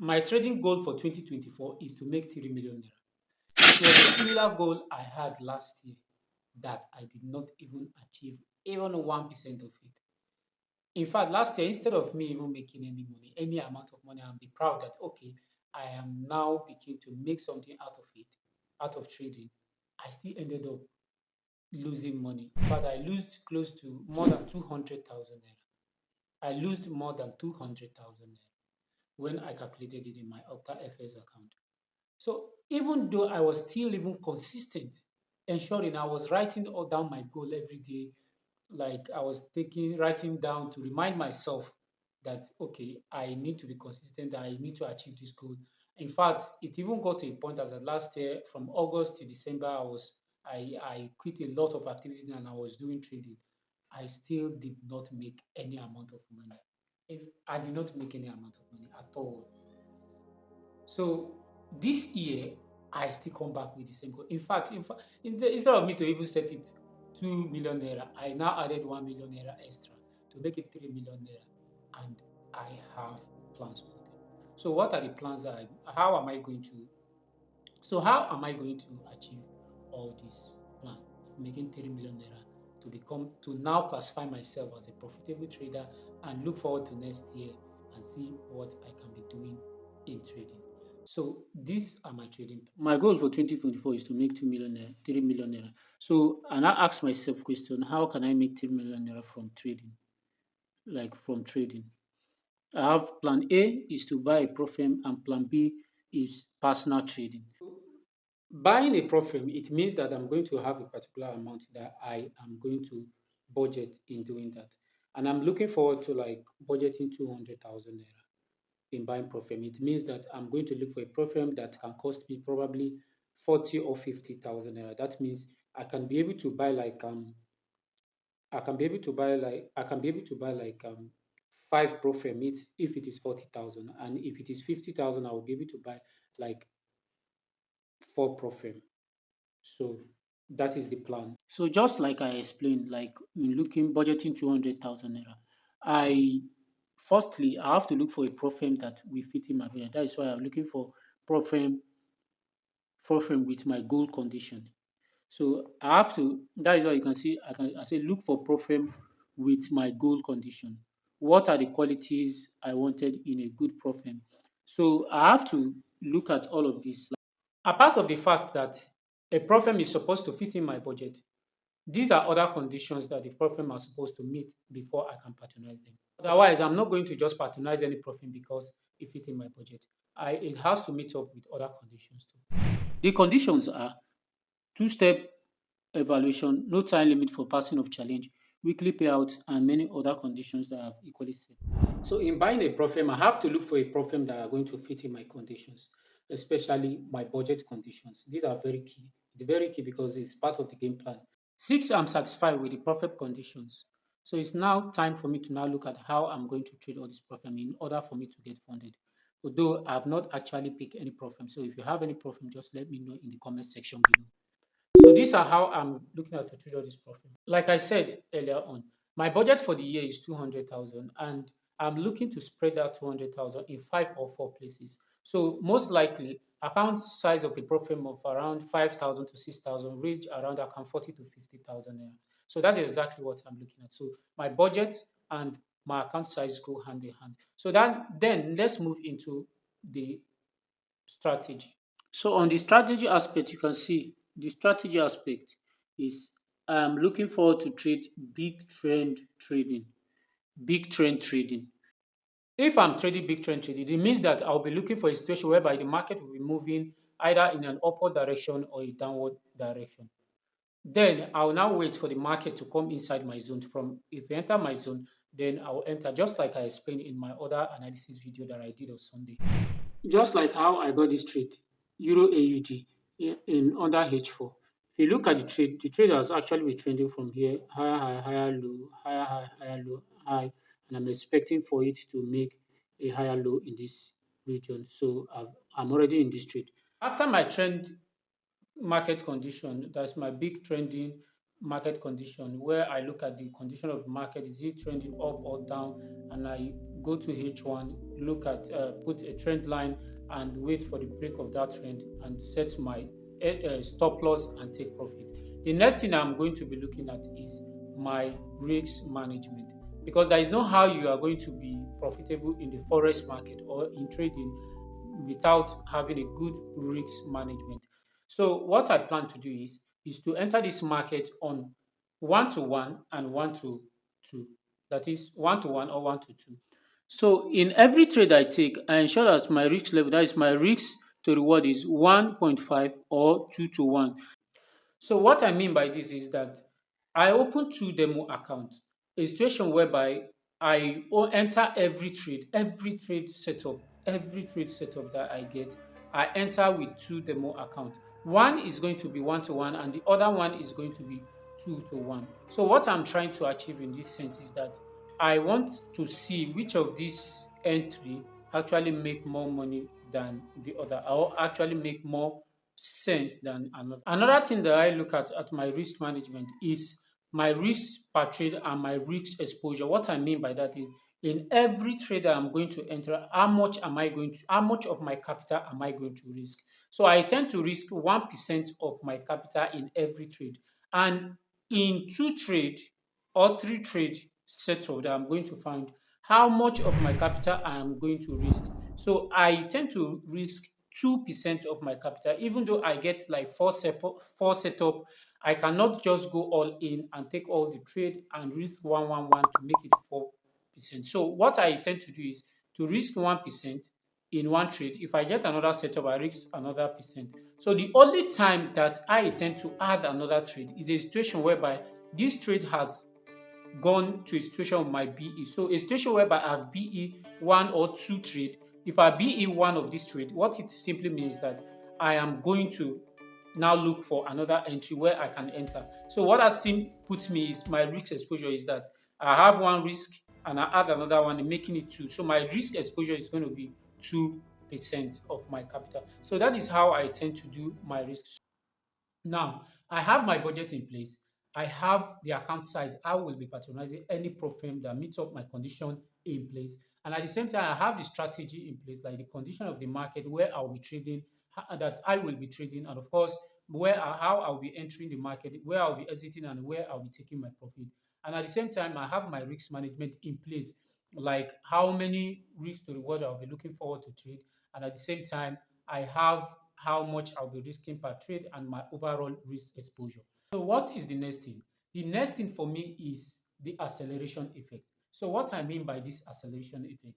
My trading goal for 2024 is to make 3 million naira. It was a similar goal I had last year that I did not even achieve even 1% of it. In fact, last year, instead of me even making any money, any amount of money, I'm be proud that okay, I am now beginning to make something out of it, out of trading. I still ended up losing money. In fact, I lost close to more than 200,000 naira. I lost more than 200,000 naira when I calculated it in my Okta FS account. So even though I was still even consistent, ensuring I was writing all down my goal every day, like I was taking writing down to remind myself that okay, I need to be consistent, I need to achieve this goal. In fact, it even got to a point as at last year, from August to December, I quit a lot of activities and I was doing trading. I still did not make any amount of money. If I did not make any amount of money at all. So this year, I still come back with the same goal. In fact, instead of me to even set it 2 million naira, I now added 1 million naira extra to make it 3 million naira, and I have plans for them. So what are the plans? How am I going to? So how am I going to achieve all this plan of making 3 million naira to now classify myself as a profitable trader and look forward to next year and see what I can be doing in trading. So these are my trading. My goal for 2024 is to make 2 million naira, 3 million naira. So and I ask myself question, how can I make 3 million naira from trading? Like from trading. I have plan A is to buy a prop firm and plan B is personal trading. Buying a prop firm, it means that I'm going to have a particular amount that I am going to budget in doing that. And I'm looking forward to like budgeting 200,000 naira in buying prop firm. It means that I'm going to look for a prop firm that can cost me probably 40 or 50,000 naira. That means I can be able to buy like I can be able to buy like five prop firm if it is 40,000, and if it is 50,000 I will be able to buy like four prop firm. So that is the plan. So just like I explained, like in looking budgeting 200,000 naira, I firstly I have to look for a prop firm that will fit in my budget. That is why I'm looking for prop firm, with my goal condition. So I have to. That is why you can see I say look for prop firm with my goal condition. What are the qualities I wanted in a good prop firm? So I have to look at all of this. Apart of the fact that a problem is supposed to fit in my budget, these are other conditions that the problem are supposed to meet before I can patronize them. Otherwise, I'm not going to just patronize any problem because it fit in my budget. It has to meet up with other conditions too. The conditions are two-step evaluation, no time limit for passing of challenge, weekly payout, and many other conditions that I've equally said. So in buying a problem, I have to look for a problem that are going to fit in my conditions, especially my budget conditions. These are very key. It's very key because it's part of the game plan. Six, I'm satisfied with the profit conditions. So it's now time for me to now look at how I'm going to trade all this problem in order for me to get funded. Although I've not actually picked any problem. So if you have any problem, just let me know in the comment section below. So these are how I'm looking at to trade all this profit. Like I said earlier on, my budget for the year is 200,000 and I'm looking to spread that 200,000 in five or four places. So most likely account size of a profit of around 5,000 to 6,000 range around account 40 to 50,000 naira. So that is exactly what I'm looking at. So my budget and my account size go hand in hand. So then let's move into the strategy. So on the strategy aspect, you can see the strategy aspect is I'm looking forward to trade big trend trading. Big trend trading. If I'm trading big trend trading, it means that I'll be looking for a situation whereby the market will be moving either in an upward direction or a downward direction. Then I'll now wait for the market to come inside my zone. From if you enter my zone, then I'll enter just like I explained in my other analysis video that I did on Sunday. Just like how I got this trade, Euro AUD in under H4. If you look at the trade has actually been trending from here, higher high, higher low, higher high, higher low, high, and I'm expecting for it to make a higher low in this region. So I'm already in this trade. After my trend market condition, that's my big trending. market condition where I look at the condition of the market. Is it trending up or down? And I go to H1, look at put a trend line and wait for the break of that trend and set my stop loss and take profit. The next thing I'm going to be looking at is my risk management, because there is no how you are going to be profitable in the forex market or in trading without having a good risk management. So what I plan to do is to enter this market on 1 to 1 and 1 to 2. That is 1 to 1 or 1 to 2. So in every trade I take, I ensure that my risk level, that is my risk to reward, is 1.5 or 2 to 1. So what I mean by this is that I open two demo accounts, a situation whereby enter every trade setup that I get, I enter with two demo accounts. One is going to be 1 to 1 and the other one is going to be 2 to 1. So what I'm trying to achieve in this sense is that I want to see which of these entry actually make more money than the other, or actually make more sense than another. Another thing that I look at my risk management is my risk per trade and my risk exposure. What I mean by that is, in every trade that I'm going to enter, how much of my capital am I going to risk? So I tend to risk 1% of my capital in every trade. And in two trade or three trade setup that I'm going to find, how much of my capital I am going to risk. So I tend to risk 2% of my capital, even though I get like four setup. I cannot just go all in and take all the trade and risk 111 to make it 4%. So what I tend to do is to risk 1% in one trade. If I get another setup, I risk another percent. So the only time that I tend to add another trade is a situation whereby this trade has gone to a situation of my BE. So a situation whereby I have BE one or two trade. If I BE one of this trade, what it simply means that I am going to now look for another entry where I can enter. So what that still puts me is my risk exposure is that I have one risk and I add another one, making it two. So my risk exposure is going to be 2% of my capital. So that is how I tend to do my risk. Now, I have my budget in place. I have the account size. I will be patronizing any pro firm that meets up my condition in place. And at the same time, I have the strategy in place, like the condition of the market where I'll be trading, that I will be trading, and of course, how I'll be entering the market, where I'll be exiting, and where I'll be taking my profit. And at the same time, I have my risk management in place, like how many risk to reward I'll be looking forward to trade. And at the same time, I have how much I'll be risking per trade and my overall risk exposure. So what is the next thing? The next thing for me is the acceleration effect. So what I mean by this acceleration effect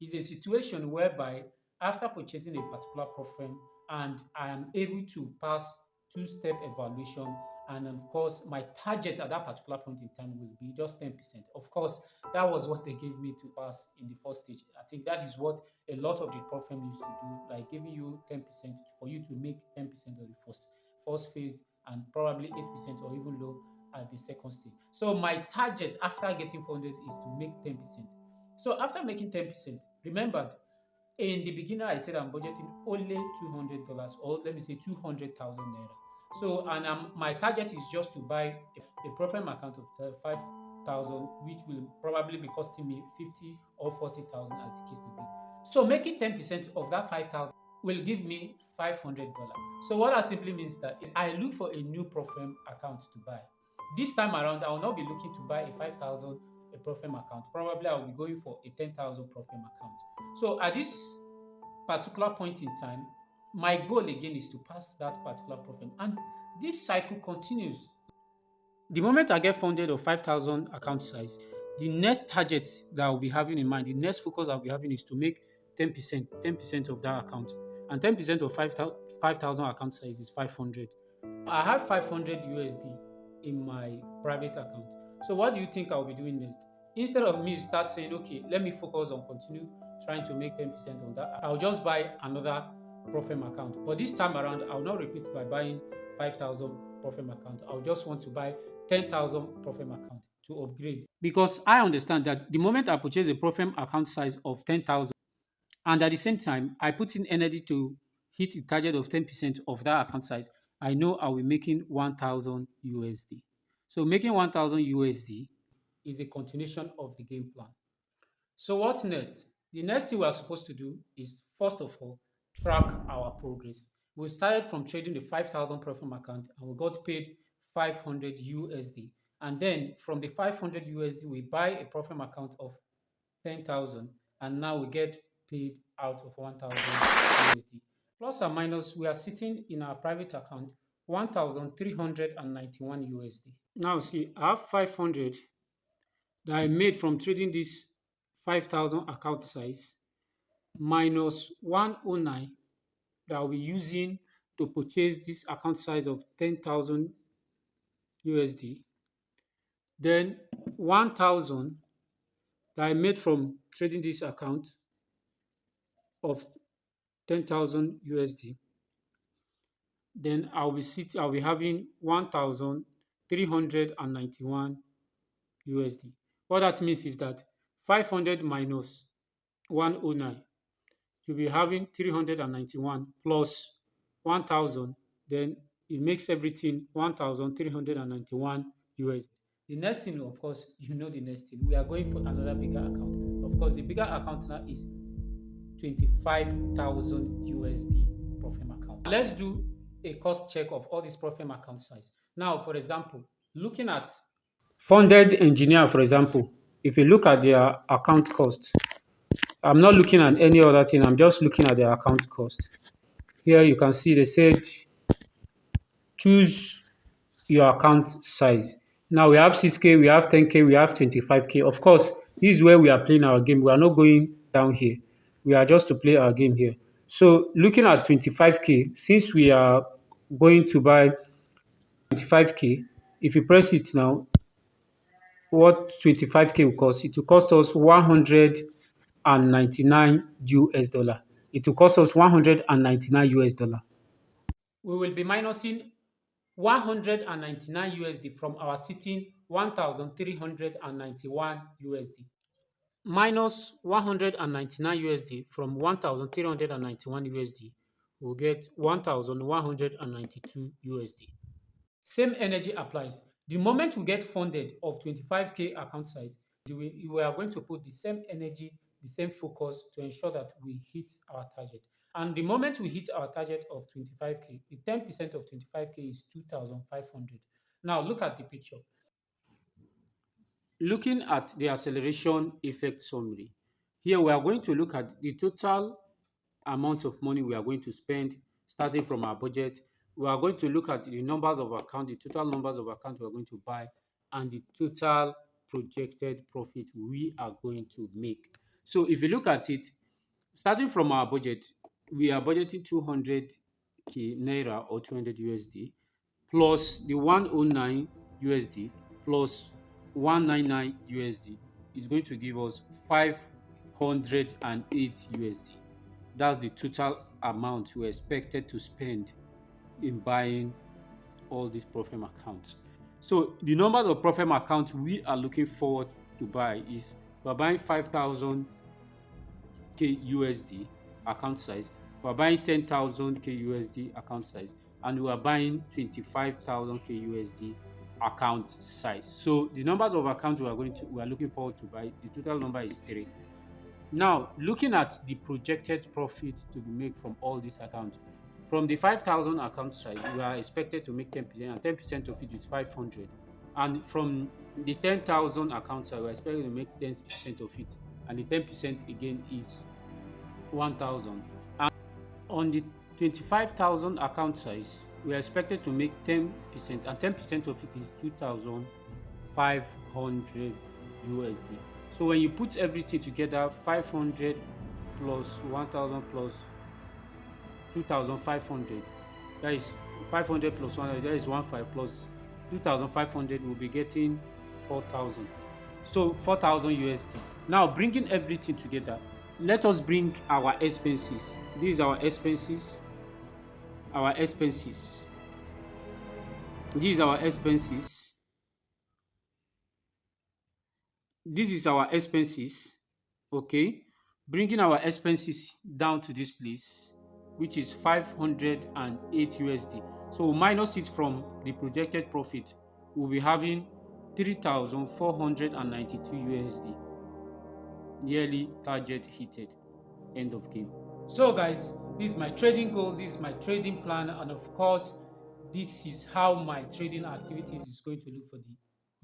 is a situation whereby after purchasing a particular program and I am able to pass two-step evaluation, and of course my target at that particular point in time will be just 10%. Of course, that was what they gave me to pass in the first stage. I think that is what a lot of the prop firm used to do, like giving you 10% for you to make 10% of the first phase and probably 8% or even low at the second stage. So my target after getting funded is to make 10%. So after making 10%, remember in the beginning I said I'm budgeting only $200, or let me say 200,000 naira. So and my target is just to buy a profile account of 5,000, which will probably be costing me 50 or 40,000 as the case to be. So making 10% of that 5,000 will give me $500. So what that simply means that I look for a new profile account to buy. This time around, I will not be looking to buy a 5,000 a profile account. Probably I will be going for a 10,000 profile account. So at this particular point in time, my goal again is to pass that particular profile. And this cycle continues. The moment I get funded of 5,000 account size, the next target that I'll be having in mind, the next focus I'll be having is to make 10% of that account. And 10% of 5,000 account size is 500. I have 500 USD in my private account. So what do you think I'll be doing next? Instead of me start saying, okay, let me focus on continue trying to make 10% on that, I'll just buy another Profem account. But this time around, I'll not repeat by buying 5,000 Profem account. I'll just want to buy 10,000 Profem account to upgrade. Because I understand that the moment I purchase a Profem account size of 10,000, and at the same time, I put in energy to hit the target of 10% of that account size, I know I'll be making 1,000 USD. So making 1000 USD is a continuation of the game plan. So what's next? The next thing we are supposed to do is, first of all, track our progress. We started from trading the 5,000 Profim account and we got paid 500 USD. And then from the 500 USD, we buy a Profim account of 10,000 and now we get paid out of 1,000 USD. Plus or minus, we are sitting in our private account 1,391 USD. Now see, I have 500 that I made from trading this 5,000 account size minus 109 that I'll be using to purchase this account size of 10,000 USD. Then 1,000 that I made from trading this account of 10,000 USD. Then I'll be having 1,391 USD. What that means is that 500 minus 109, you'll be having 391 plus 1,000, then it makes everything 1,391 USD. The next thing, of course, you know the next thing. We are going for another bigger account. Of course, the bigger account now is 25,000 USD Profim account. Let's do a cost check of all these Profim account size. Now, for example, looking at funded engineer, for example, if you look at their account cost, I'm not looking at any other thing. I'm just looking at their account cost. Here you can see they said choose your account size. Now we have 6K, we have 10K, we have 25K. Of course, this is where we are playing our game. We are not going down here. We are just to play our game here. So looking at 25K, since we are going to buy 25K, if you press it now, what 25K will cost? It will cost us 199 US dollar. It will cost us 199 US dollar. We will be minusing 199 USD from our sitting 1,391 USD. Minus 199 USD from 1,391 USD, we'll get 1,192 USD. Same energy applies. The moment we get funded of 25K account size, we are going to put the same energy, the same focus to ensure that we hit our target. And the moment we hit our target of 25K, the 10% of 25K is 2,500. Now look at the picture. Looking at the acceleration effect summary, here we are going to look at the total amount of money we are going to spend starting from our budget. We are going to look at the numbers of account, the total numbers of account we are going to buy, and the total projected profit we are going to make. So if you look at it, starting from our budget, we are budgeting 200k naira or 200 USD plus the 109 USD plus 199 USD is going to give us 508 USD. That's the total amount we expected to spend in buying all these Profem accounts. So the numbers of Profem accounts we are looking forward to buy is we're buying 5,000 K USD account size, we're buying 10,000 K USD account size, and we are buying 25,000 K USD account size. So the numbers of accounts we are looking forward to buy, the total number is 3. Now, looking at the projected profit to be made from all these accounts, from the 5,000 account size, we are expected to make 10%, and 10% of it is 500. And from the 10,000 account size, we are expected to make 10% of it, and the 10% again is 1,000. And on the 25,000 account size, we are expected to make 10%, and 10% of it is 2,500 USD. So when you put everything together, 500 plus 1,000 plus 2,500, that is 500 plus 100, that is 1,500 plus 2,500, will be getting 4,000. So 4,000 USD. Now bringing everything together, let us bring our expenses. These are our expenses. Our expenses. These are our expenses. This is our expenses. Okay, bringing our expenses down to this place, which is 508 USD. So we'll minus it from the projected profit, we'll be having 3,492 USD yearly target hitted. End of game. So guys, this is my trading goal, this is my trading plan, and of course this is how my trading activities is going to look for the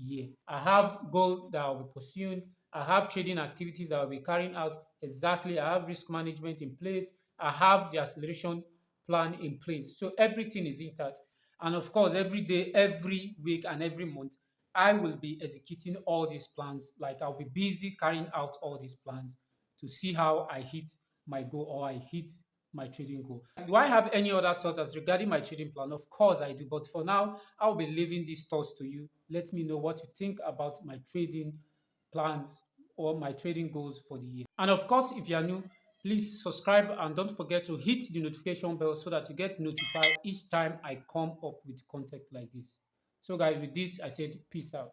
year. I have goals that I'll be pursuing, I have trading activities that I'll be carrying out exactly, I have risk management in place, I have the acceleration plan in place, so everything is intact. And of course every day, every week, and every month I will be executing all these plans. Like I'll be busy carrying out all these plans to see how I hit my goal or I hit my trading goal. Do I have any other thoughts as regarding my trading plan? Of course I do, but for now I'll be leaving these thoughts to you. Let me know what you think about my trading plans or my trading goals for the year. And of course, if you are new, please subscribe and don't forget to hit the notification bell so that you get notified each time I come up with content like this. So guys, with this I said peace out.